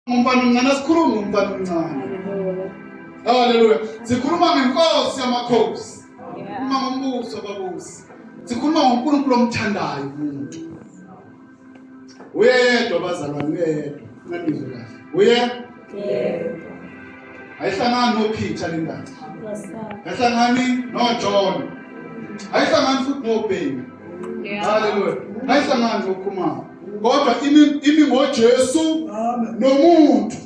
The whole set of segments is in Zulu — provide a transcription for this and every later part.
Umfana omncane asikhuluma umfana omncane. Haleluya. Sikhuluma ngenkosi yamakhosi. Uma ngombuso babusi. Sikhuluma ngoNkulunkulu omthandayo umuntu. Uyedwa bazalwane uyedwa. Ngandizwe kahle. Uyedwa. Ayihlangani noPeter lendaba. Ayihlangani noJohn. Ayihlangani futhi noBheni. Haleluya. Ayihlangani noKhumalo. Kodwa imi ngoJesu nomuntu.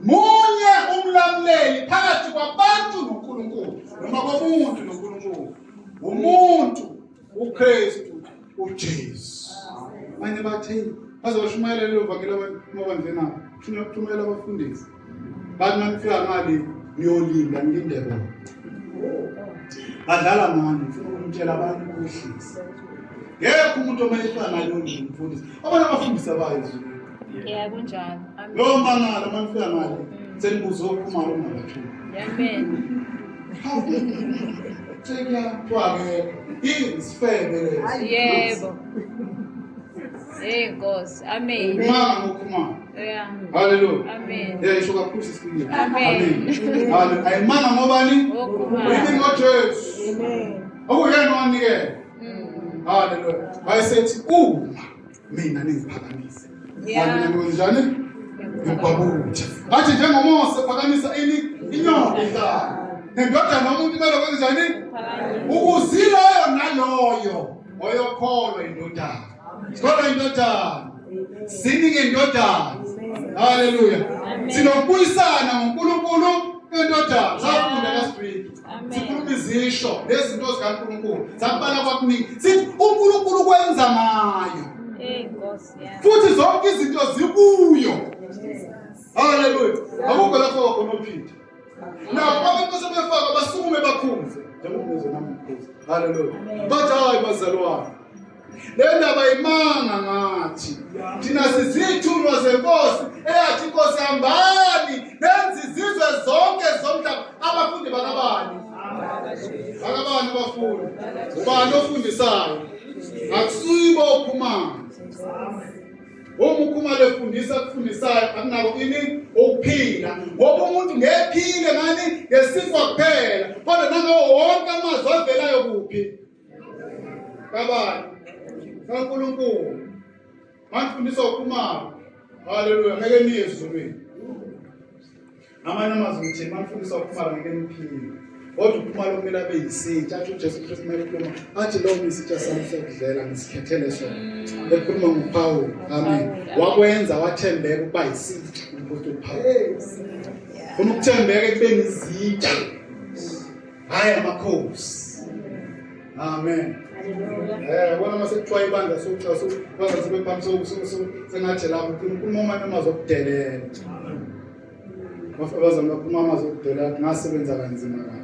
Munye umlamleli phakathi kwabantu noNkulunkulu. Noma komuntu noNkulunkulu. Umuntu uKristu uJesu. Manje bathi bazoshumayela lelo vangeli abantwana nabo. Ufuna ukuthumela abafundisi. Bathi nanifika ngale niyolinda nilinde bona. Badlala manje ufuna ukumtshela abantu ukuhlisa. Yebo umuntu omayifana nayo umfundisi. Abanye abafundisi abayizwe. Yeah, kunjalo. Amen. Lo mangala manifika ngale senibuzo uKhumalo ongabathuli. Amen. Tshela kwake isifebe leso. Yebo. Nkosi. Amen. Mama ngoKhumalo. Yeah. Haleluya. Amen. Yesho kakhulu sisiphile. Amen. Haleluya. Ayimanga ngobani? Okhumalo. Yini ngoJesu. Amen. Okuyena wanikela. Haleluya. Wayesethi uma mina ningiphakamisa. Yeah. Njani? Ngibabutha. Athi njengoMose phakamisa ini inyoka ihlala. Nendodana yomuntu kumele kwenze njani? Ukuziloyo naloyo oyokholwa indodana. Sikholwa indodana. Sininge indodana. Haleluya. Sinokubuyisana ngoNkulunkulu indodana. Safunda last week. Sikhuluma izisho lezinto zikaNkulunkulu. Sabala kwakuningi. Sithi uNkulunkulu kwenza ngayo. Nkosi. Futhi zonke izinto zikuyo. Haleluya. Akukho lapho khona uPeter. Nawo abantu sebefaka basukume bakhumze. Njengoba ngizwe nami ukukhuza. Haleluya. Bathi hayi bazalwane. Le ndaba imanga ngathi. Thina sizithunywa zenkosi eyathi inkosi hambani nenze izizwe zonke zomhlaba abafundi bakabani. Bakabani abafundi. Ubani ofundisayo? Akusibo uKhumalo. Ukhumalo efundisa kufundisayo akunako ini ukuphila. Ngoba umuntu ngephile ngani ngesifo kuphela. Kodwa nangawo wonke amazwi avelayo kuphi? Kabani? kaNkulunkulu. Mangifundisa uKhumalo. Haleluya. Ngeke niyezwe mina. Amanye amazwi ngithi mangifundisa uKhumalo ngeke niphile. Kodwa uKhumalo kumele abe yisitsha. Athi uJesu Kristu kumele ukhuluma. Athi lo misitsha sami sokudlela ngisikhethele sona. Ekhuluma ngoPawulu. Amen. Wakwenza wathembeka ukuba yisitsha umpostoli Pawulu. Funa ukuthembeka kubeni izitsha. Hayi amakhosi. Amen. Wona masekuthiwa ibandla sokuxa bangazibe phambi sengathi lapho ukhuluma amanye amazwi okudelela. Bafabazana bakhuluma amazwi okudelela ngasebenza kanzima kabi.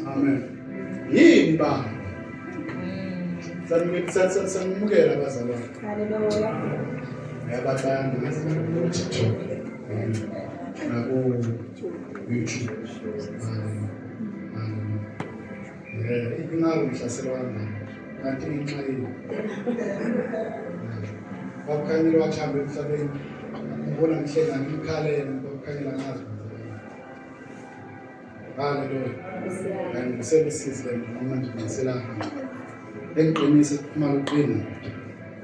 Amen. Yini ba? Sanimukela abazalwane. Hallelujah. Yabatanda ngesiTikTok. Nako YouTube. Ingabe ngihlaselwa kanjani? Kanti inxayile. Bakhanyile wathamba emhlabeni. Ngibona ngihlenga ngikhalele bakhanyila ngazi. Haleluya. Ngisebenzise noma nje ngiselapha. Engiqinise uKhumalo uqina.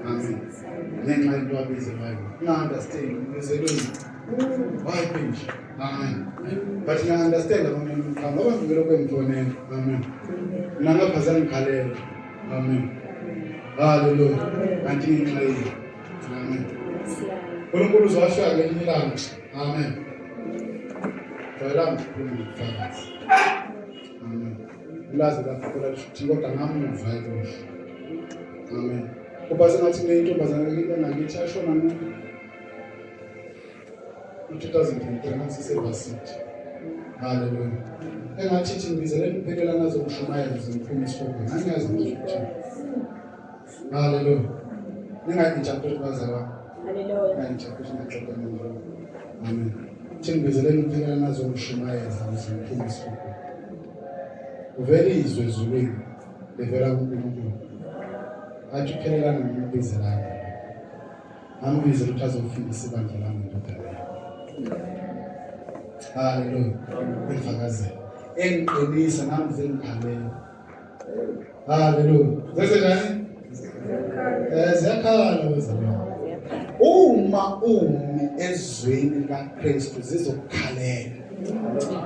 Amen. Ngenxa into abize bayo. Understand ngizelweni. Why pinch? Amen. But I understand ngoba ngivela kwemfonela. Amen. Mina ngaphazana ngikhalela. Amen. Haleluya. Kanti nginxayile. Amen. uNkulunkulu uzowashaya ngelinye ilanga. Amen. Jwayela ngifakazi. Amen. Ulazi lapho ukuthi kodwa ngamuva kuhle. Amen. Kuba sengathi neintombazana engakithi ashona no 2003 ngasisevasithi. Haleluya. Engathi ithi ngibizele ukuphekela nazo ukushumayela zimphuma isifoko. Ngiyazi ngithi. Haleluya. Ningayijabule bazalwane. Hallelujah. Ngiyajabula ngixoxa nawe. Amen. Ngibizele ukuphekela nazo ukushumayela zimphuma isifoko. Uvele izwe ezulwini levela kuNkulunkulu. Athi uphelelana nokubizelana. Ambize ukuthi azofundisa ibandla lami ndoda. Haleluya. Ngifakazela. Engiqinisa nami zengikhalela. Haleluya. Zesenjani? Ziyakhala wezalwane. Uma umi ezweni kaKristu zizokukhalela.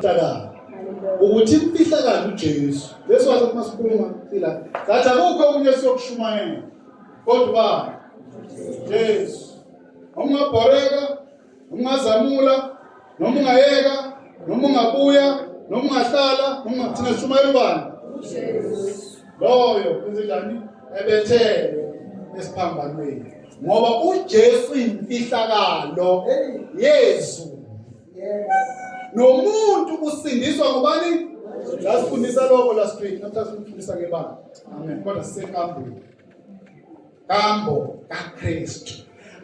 Hlala. Ukuthi imfihlakalo uJesu. Leso wathi masikhuluma sila. Sathi akukho okunye sokushumayela. Kodwa Jesu. Ungabhoreka, ungazamula, noma ungayeka, noma ungabuya, noma ungahlala, noma thina shumayela ubani? uJesu. Loyo kwenzenjani? Ebethe esiphambanweni. Ngoba uJesu imfihlakalo Yesu. Nomuntu usindiswa ngobani? Lasifundisa lokho last week, namhlanje sifundisa ngebandla. Amen. Kodwa sisekambweni. Kambo kaKristu.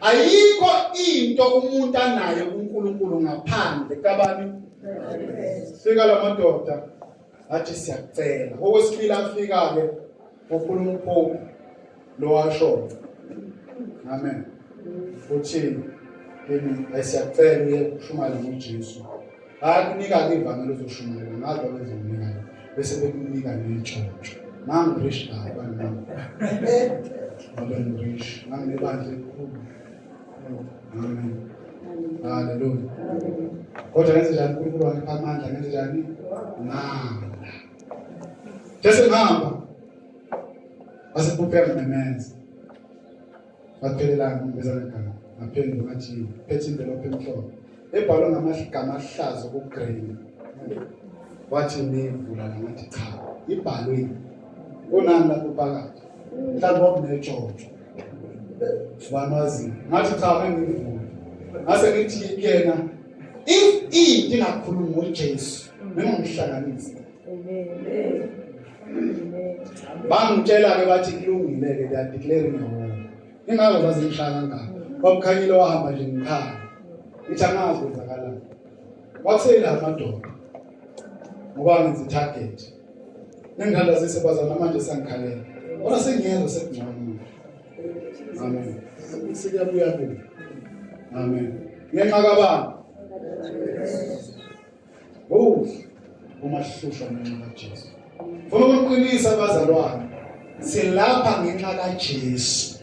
Ayikho into umuntu anayo kuNkulunkulu ngaphandle kabani? Fika lamadoda athi siyakucela. Okwesibili afika ke ukhuluma uPope lo washo. Amen. Uthi kimi ayisiyakucela uye kushumayela ngoJesu. Akunika ke ivangeli uzoshumayela ngazo lezonika bese bekunika nentshontsho. Mangirisha abantu nami. Abangirish, ngibandle elikhulu. Amen. Hallelujah. Kodwa ngenze njani uNkulunkulu wangipha amandla ngenze njani? Ngihamba. Bese ngihamba. Asiphuphe ngemenze. Baphelelana ngibezana ngana. Ngaphendula ngathi phethe envelope emhlophe. Ebhalwe ngamagama ahlazo kugreen. Wathi nivula ngathi cha. Ibhalwe. Onani lapho phakathi. Mhlawumbe wakunetshontsho. Wanazi. Ngathi cha ngivula. Ngase ngithi kuyena if into ingakhuluma ngoJesu ngingomhlanganisi. Bangitshela ke bathi kulungile ke they declare ngawo. Ingakho baze ngihlala kangaka. Babukhanyile wahamba nje ngikhala. Ngithi angazi kwenzakalani. Wakusela amadoda. Ngoba ngenza target. Nengihamba sesebazana manje sangikhalela. Ora sengiyeza sekungcono. Amen. Sikuyabuya kuwe. Amen. Ngenxa kabani? Umahlushwa ngenxa kaJesu. Funa ukuqinisa abazalwane. Silapha ngenxa kaJesu.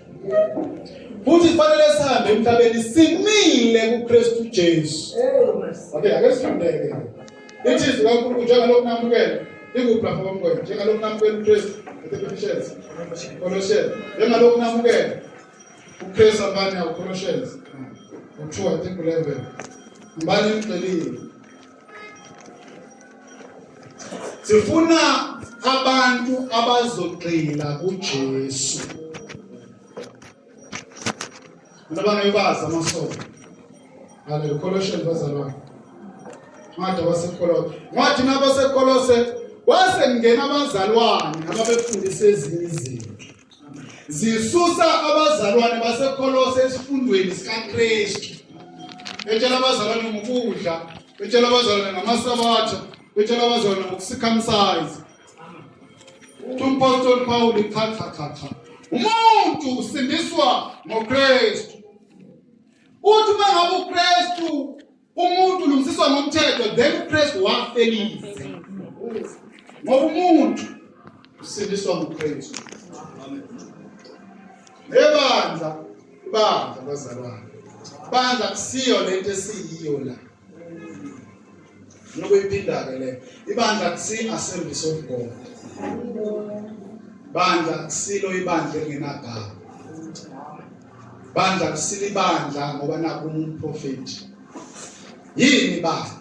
Futhi kufanele sihambe emhlabeni simile kuKristu Jesu. Okay, ake sifundeke. Ithi kaNkulunkulu njengalokhu namukela. Ikuphi lapha komgoyo? Njengalokhu namukela uKristu. Ephesians. Colossians. Njengalokhu namukela uKristu abanye awuColossians. Uthiwa I think 11. Mbani ngicela. Sifuna abantu abazogxila kuJesu. Nabana yibaza amasomo. Haleluya. Colossians bazalwane. Manje baseKolose. Manje nabaseKolose wasengena abazalwane ababefundisa ezinye izinto. Zisusa abazalwane baseKolose esifundweni sikaKristu. Betshela abazalwane ngokudla, betshela abazalwane ngamasabatha, betshela abazalwane ngokucircumcise. Umpostoli Paul ikhatha. Umuntu usindiswa ngoKristu. Uthi mangabe uKristu umuntu ulungisiswa ngomthetho then uKristu wafelisa. Ngoba umuntu usindiswa ngoKristu. Lebandla bazalwane. Bandla kusiyo lento esiyiyo la. Nokuyiphinda ke le. Ibandla kusi Assemblies of God. Bandla kusilo ibandla engenagama. Bandla kusilo ibandla ngoba naku umprofeti. Yini bandla?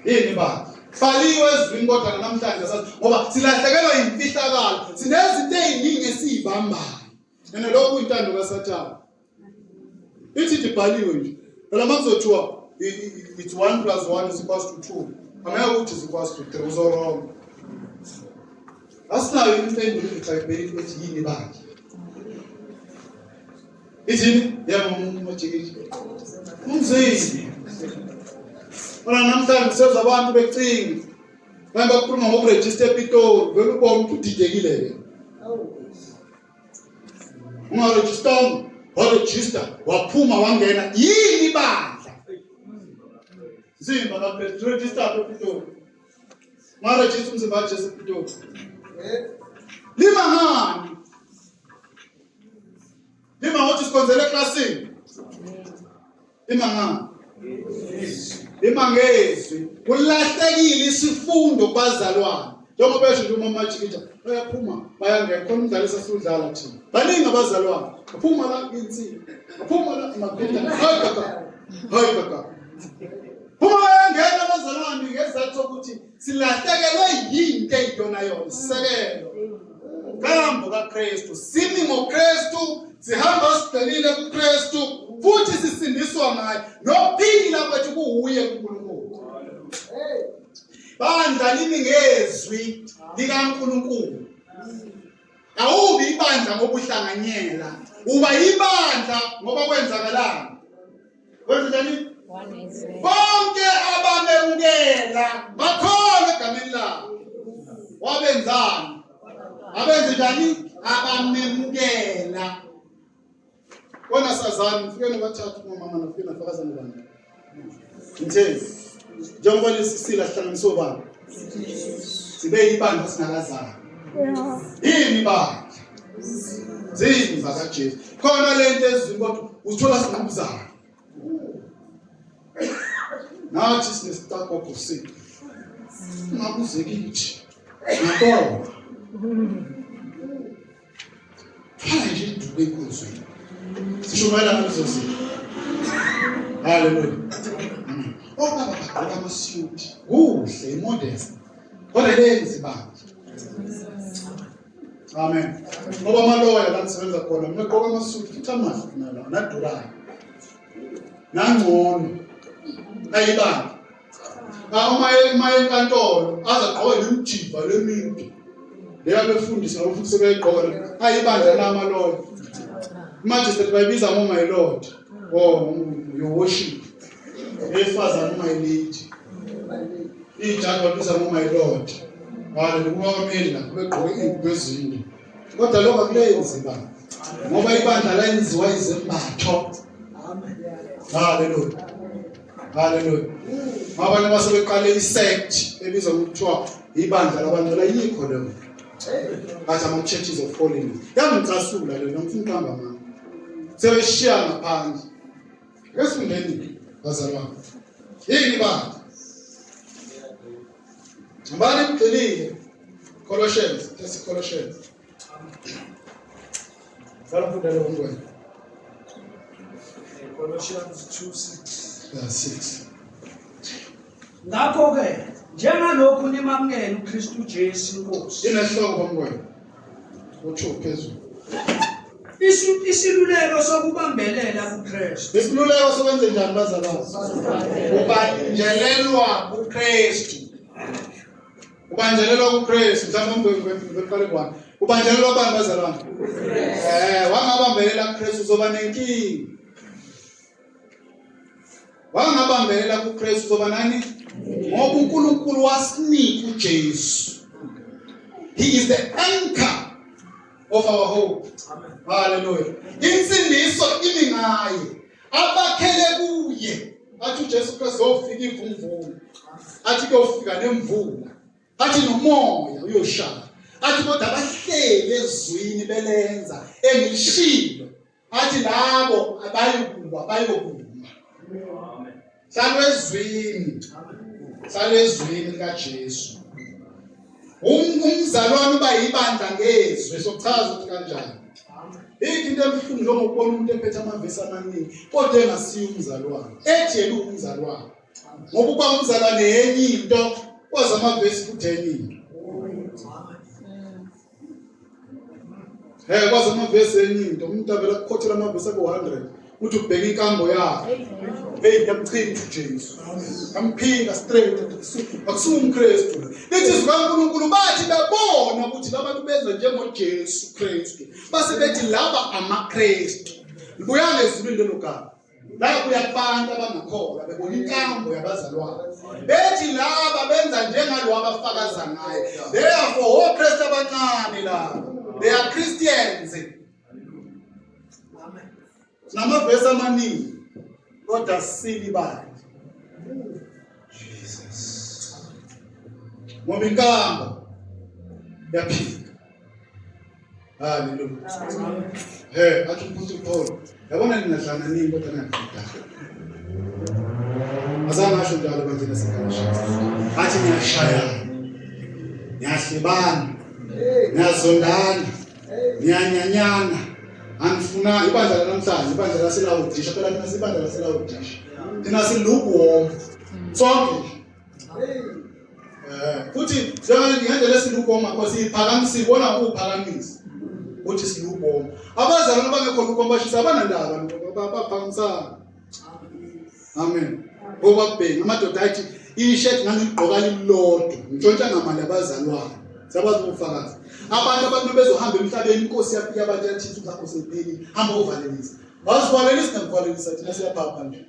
Yini bandla? Faliwe ezwini kodwa namhlanje sathi ngoba silahlekelwa imfihlakalo. Sinezinto eziningi esizibambayo. Nene lokhu intando kaSathane. Ithi ibhaliwe nje. Phela makuzothiwa it's 1 + 1 is equals to 2. Angeke uthi is equals to 3 uzoroma. Asinayo impendulo ethi ethi yini bandla? Ithi yabo umajikiji. Umzezi. Ora namhlanje seza abantu becinga. Manje bakhuluma ngokuregister ePitoli, vele ubona ukuthi udidekile ke. Ungaregister warejista waphuma wangena yini ibandla Zimba kaPetro register apho ePitoli marejista umzimba kaJesu ePitoli lima ngani lima ngothi sikhonzele eklasini lima ngani lima ngezwi kulahlekile isifundo kubazalwane njengoba besho nje umama Majikija bayaphuma bayangena khona umdlalo sasudlala thina baningi abazalwane baphuma la insini baphuma la emaphenda hayi kaka phuma bayangena abazalwane ngezathu ukuthi silahlekelwe yinto eyidona yona sisekelo kambo kaKristu simi ngoKristu sihamba sidelile kuKristu futhi sisindiswa ngaye nophila kwethu kuuye kuNkulunkulu bandla limi ngezwi likaNkulunkulu awubi ibandla ngobuhlanganyela uba ibandla ngoba kwenzakalani kwenzani bonke abamemukela bakhona egameni lakhe wabenzani abenze njani abamemukela kona sazani mfike nobathathu umama nafike nafakazana bani ngitheni njengoba lesisila sihlanganiswe bani sibe ibandla sinakazana yini bandla zini zakaJesu khona lento ezweni kodwa uthola sinqubuzana nathi sinesitako kusiphi ungabuze kithi ngakho nje duke kuzweni sishumayela ngizosiza haleluya obaba bagqoka amasuit kuhle modest kodwa lenzi banje amen ngoba amaloya la sisebenza khona mina gqoka amasuit futhi amahle nala nadurayo nangcono ayibani uma enkantolo azagqoka nemjiva lemintu leya befundisa futhi sebeyigqoka ayibandla lamaloya Majesty bayibiza ngo my lord you worship efazana my lady ijaji babiza ngo my lord haleluya kumela begqoke izinto ezinde kodwa lokho akulenzi ba ngoba ibandla layenziwa izembatho haleluya haleluya abantu basebeqale isect ebizwa ngokuthiwa ibandla labantu la yikho leyo bathi ama churches of holiness yamcasula le nomfuna ukuhamba mama sebeshiya ngaphandle ngesifundeni bazalwane yini ba mbali mqilile Colossians Colossians Colossians 2:6 ngakho-ke njengalokhu nimamukela uKristu Jesu Inkosi inehloko bomngwenya utsho phezulu isiluleko sokubambelela kuKristu isiluleko sokwenza njani bazalwane ubanjelelwa kuKristu ubanjelelwa kuKristu mhlawumbe beqale kwani ubanjelelwa abantu bazalwane wangabambelela kuKristu uzoba nenkingi wangabambelela kuKristu uzoba nani ngoba uNkulunkulu wasinika uJesu he is the anchor of our hope hallelujah insindiso imi ngaye abakhele kuye athi uJesu Kristu ofika imvumvulo athi kufika nemvula athi nomoya uyoshaya athi kodwa abahlele ezwini belenza engishilo athi labo abayikuwa bayokuma amen salwezwini kaJesu umzalwane uba yibandla ngezwe sokuchaza ukuthi kanjani into emhlungu njengoba ubona umuntu ephethe amavesi amaningi kodwa engasiyo umzalwane ethi yena umzalwane ngoba uba umzalwane yenye into kwazi amavesi futhi enye into kwazi amavesi enye into umuntu avela ukukhothela amavesi ako-100 uthi ubheka inkambo yakhe yamchinja uJesu amphinga straight akusuka umKristu lithi zikaNkulunkulu bathi babona ukuthi labantu benza njengoJesu Kristu base bethi laba amaKristu libuyanga ezulwini lelogama la kuyabantu abangakholwa bebona inkambo yabazalwane bethi laba benza njengalo abafakaza ngaye therefore oKristu abancane laba they are Christians Sinamavesi amaningi kodwa silibali. Jesus. Ngoba inkamba yaphika. Hallelujah. Athi umuntu Paul, yabona ningadlana nini kodwa ngiyaqeda. Azange asho njalo manje lesikhathi. Athi ngiyashaya. Ngiyahlebana. Ngiyazondana. Ngiyanyanyana. Angifuna ibandla namhlanje, ibandla laselawudisha, phela mina sibandla laselawudisha. Thina silukuwo. Sonke. Futhi ngendlela esilukuwo makhosi iphakamisa ibona ukuphakamisa. Uthi silukuwo. Abazalwane bangekho ukukombashisa abanandaba baphakamisa. Amen. Ngoba bheka amadoda athi ishirt ngangigqoka lilodwa, ngitshontsha ngamali abazalwane. Siyabazi ubufakazi. Abantu abantu bezohamba emhlabeni inkosi yafika abantu yathi uzakho sephelile. Hamba uvalelisa. Wasivalelisa ngivalelisa thina siyaphapha nje.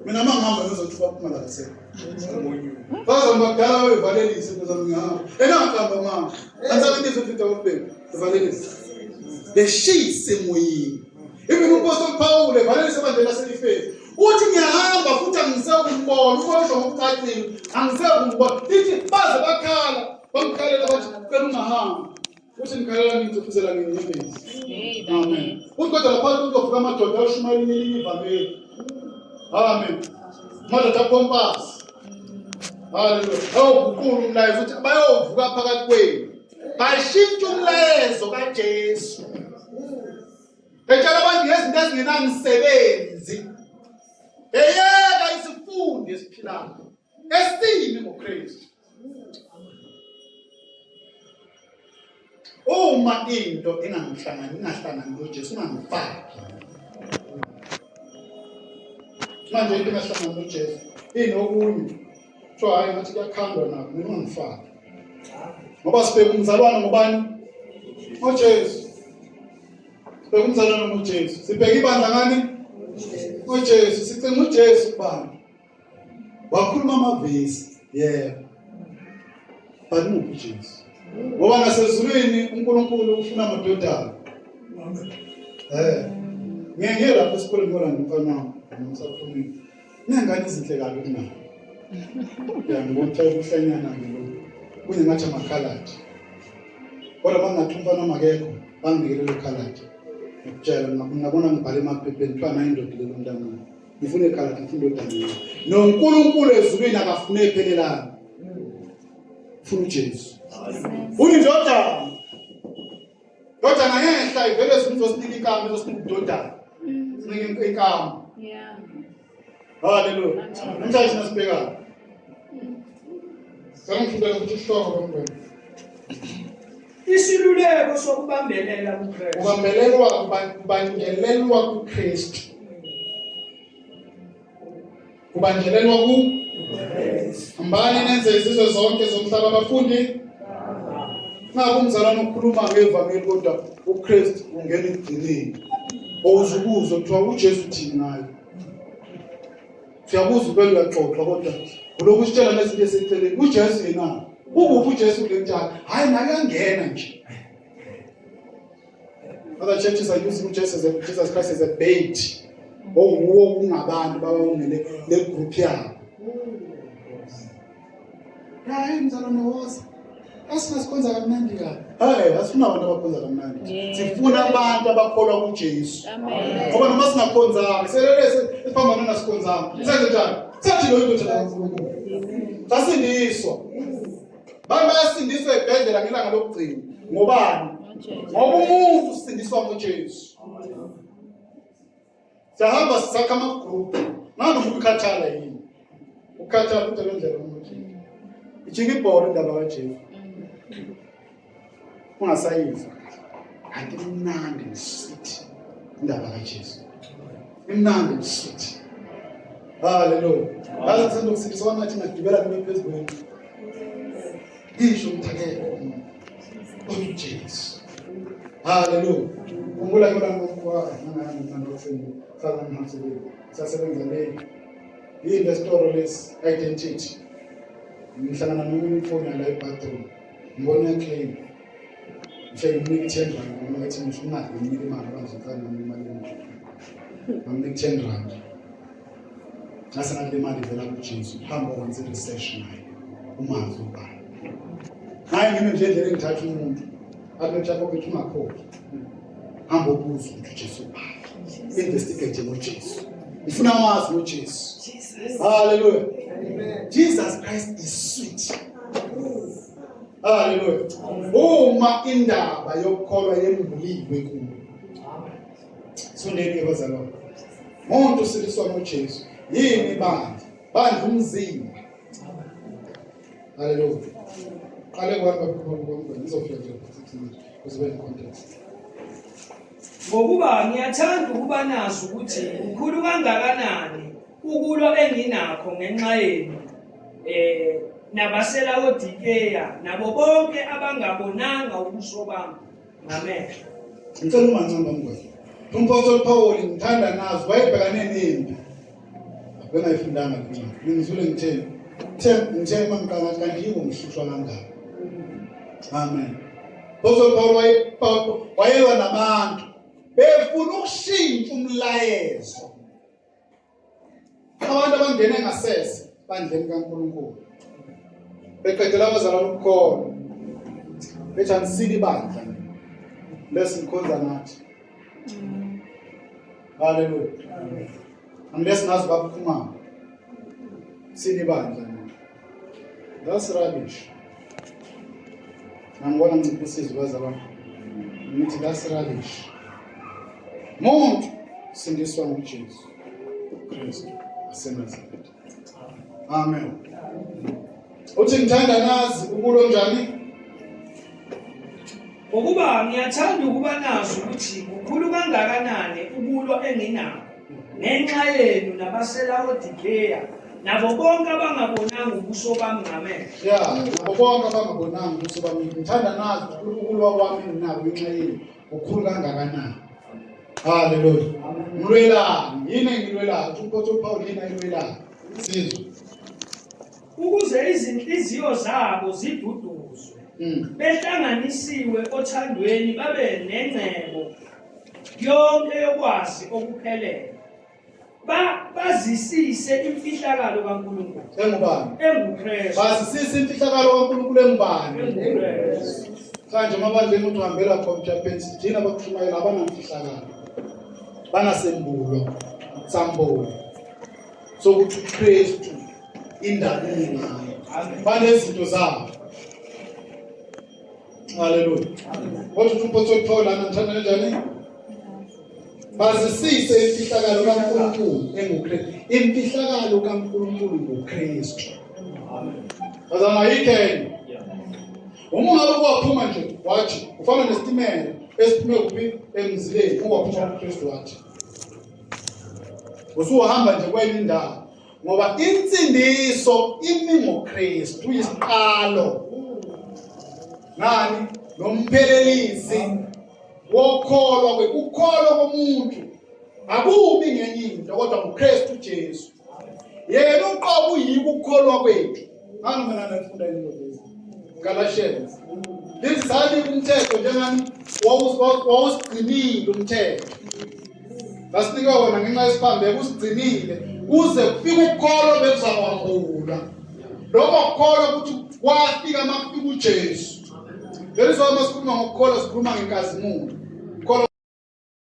Mina mangihamba ngizothuka kuphuma la kasela. Bazongibadala wevalelisa ngizongihamba. Enakamba mama. Antsaka into efika ubheka. Uvalelisa. Beshise moyini. Even uPaul Paul evalelisa abantu laselifezi. Uthi ngiyahamba futhi angisekumbona, ukusho ngokucacile, angisekumbona. Lithi baze bakhala, bamkhalela bathi cela ungahamba. Uthi ngikhalela ngithi ufisela nginyembezi. Amen. Uthi kodwa lapha kuzofika amadoda ashumayela elinye ivangeli. Amen. Madoda compass. Hallelujah. Awuguqula umlayezo uthi bayovuka phakathi kwenu. Bashintsha umlayezo kaJesu. Etshela abantu ngezinto ezingenamisebenzi. Eyeka isifundo esiphilayo. Esini ngoKristu. Uma into ingahlangani noJesu ungangifaki. Manje into engahlangani noJesu inokunye. Kuthiwa hayi ngathi kuyakhandwa nakho, mina ungangifaki. Ngoba sibheka umzalwane ngobani? ngoJesu. Sibheka umzalwane ngoJesu. Sibheka ibandla ngani? ngoJesu. Sicinga uJesu kubani? Wakhuluma amavesi. Yebo. But uJesu. Ngoba nasezulwini uNkulunkulu ufuna amadodana. Ngeke lapho esikoleni ngola ngimfana ngomsafuni. Nengane izinhle kabi kunayo. Ngibotha ubuhlanyana ngilo. Kunye ngathi amakhaladi. Kodwa bangathi umfana makekho, bangibekele lokhaladi. Ngitshela ngabona ngibhale emaphepheni kuthiwa nayo indoda lelo mntana. Ngifuna ikhaladi ngifuna indodana. NoNkulunkulu ezulwini akafune ephelelana. Ufuna uJesu. Uyindodana. Ndodana ngehla ivele sizosinika inkamba izosinika udodana. Sinika inkamba. Yeah. Hallelujah. Namhlanje nasibheka. Sangifunda ukuthi isihloko lomntwana. Isiluleko sokubambelela kuKristu. Kubanjelelwa kuKristu. Kubanjelelwa kuKristu. Mbani nenze izizwe zonke zomhlaba abafundi. Ngabe umzalwane ukhuluma ngevangeli kodwa uKristu ungena igcineni. Owuzukuzo kuthiwa uJesu uthini ngayo. Siyabuza ubele uyaxoxa kodwa uloku usitshela lezinto eseceleni uJesu yena. Ukuphi uJesu kule njalo? Hayi nakangena nje. Other churches are using Jesus Christ as a bait. Owo kungabantu babawungele le group yabo. Hayi mzalwane woza. Asinasikwenza kamnandi kabi. Hayi asifuna abantu abakhonza kamnandi. Sifuna abantu abakholwa kuJesu. Amen. Ngoba noma singakhonzanga, selelese siphambana nasikhonzanga. Senze njani? Sathi lo into kaNkulunkulu. Sasindiswa. Bayasindiswa ebhedlela ngelanga lokugcina. Ngobani? Ngoba umuntu usindiswa ngoJesu. Sahamba sisakha ama-group. Nami ukukhathala yini? Ukukhathala ukuthi lendlela umuntu. Ijika ibhola indaba kaJesu. Ungasayizwa. Kanti imnandi nesithi indaba kaJesu. Imnandi nesithi. Hallelujah. Yazi senzo kusindiswa ngathi ngagibela kube phezulu. Ngisho umthakelo. uJesu. Hallelujah. Khumbula ngoba ngokwa nganasenzo faka ngihambile. Sasebenza le. Yini story less identity. Ngihlangana nomuntu ufona la ebathroom. Ngibona claim. Ngifike ngimithemba ngoba ngathi ngifuna imali imali abazokana nemali. ngamnika 10 rand. Ngase ngale mali vela kuJesu. Hamba wenze research naye. Umanzi ubani. Hayi ngine nje endleleni ngithatha umuntu. Abe nje akho ungakhokhi. Hamba ubuza ukuthi uJesu ubani. Investigate ngoJesu. Ufuna wazi ngoJesu. Hallelujah. Jesus Christ is sweet. Hallelujah. Uma indaba yokukholwa yembuliwe kuwe. Sondeni bazalwane. Umuntu siliswa ngoJesu. Yini bandla umzimba. Hallelujah. Qale kwami ngizofika nje kuze kube context. Ngokuba ngiyathanda ukuba nazi ukuthi ukhulu kangakanani ukulwa enginakho ngenxa yenu nabaselaodikeya nabo bonke abangabonanga ubuso bami ngamehlo. Ngicela umancamba mngwe. Umpostoli Paul ngithanda nazi wayebhekane nempi. Bengayifundanga lencwadi. Ngizule ngithe mangikanga kanti yiko ngihlushwa kangaka. Amen. Umpostoli Paul wayelwa nabantu befuna ukushintsha umlayezo. Abantu abangene ngasese bandleni kaNkulunkulu. Beqedela abazalwane ukukhona. Bethi anisili bandla. Lesinkhonza nathi. Hallelujah. Unless nazi baphuma. Sili bandla. That's rubbish. Ngibona ngiciphisizwe bazalwane. Ngithi that's rubbish. Muntu sindiswa nguJesu Kristu waseNazaretha. Amen. Uthi ngithanda nazi ukulo njani? Ngokuba ngiyathanda ukuba nazi ukuthi ukhulu kangakanani ukulwa enginakho ngenxa yenu nabaselaodikeya nabo bonke abangabonanga ubuso bami ngamehlo. Nabo bonke abangabonanga ubuso bami. Ngithanda nazi ukulwa kwami nginako ngenxa yenu ukhulu kangakanani. Hallelujah. Ngilwelani, yini ngilwelayo? Umpostoli Paul yini ayilwelayo? Sizwe. Ukuze izinhliziyo zabo ziduduzwe. Behlanganisiwe othandweni babe nengcebo yonke yokwazi okuphelele. Bazisise imfihlakalo kaNkulunkulu. Engubani? EnguKristu. Bazisise imfihlakalo kaNkulunkulu engubani? EnguKristu. Kanje mabandleni umuntu uhambela khona uJaphesi thina bakushumayela abanamfihlakalo. Banasembulo, sambulo. Sokuthi uKristu indaba ngayo. Banezinto zabo. Hallelujah. Wathi umpostoli Paul anamthanda kanjani? Bazisise imfihlakalo kaNkulunkulu enguKristu. Imfihlakalo kaNkulunkulu nguKristu. Amen. Bazama yikeni. Uma waphuma nje wathi ufana nesitimela esiphume kuphi emzileni waphuma uKristu wathi. Usuhamba nje kwenye indawo ngoba insindiso imi ngoKristu uyisiqalo. Nani? Nomphelelisi wokholwa ukholwa komuntu akubi ngenye into kodwa uKristu Jesu. Yena uqobo uyiko ukukholwa kwethu. Ngani mina nafunda lezi Galatians. Lisali umthetho njengani wawusigcinile umthetho. Basinika wona ngenxa yesiphambeko usigcinile kuze kufike ukukholwa bekuzawambula. Lokho ukukholwa ukuthi kwafika makufika uJesu. Lezi wama sikhuluma ngokukholwa sikhuluma ngenkazimulo.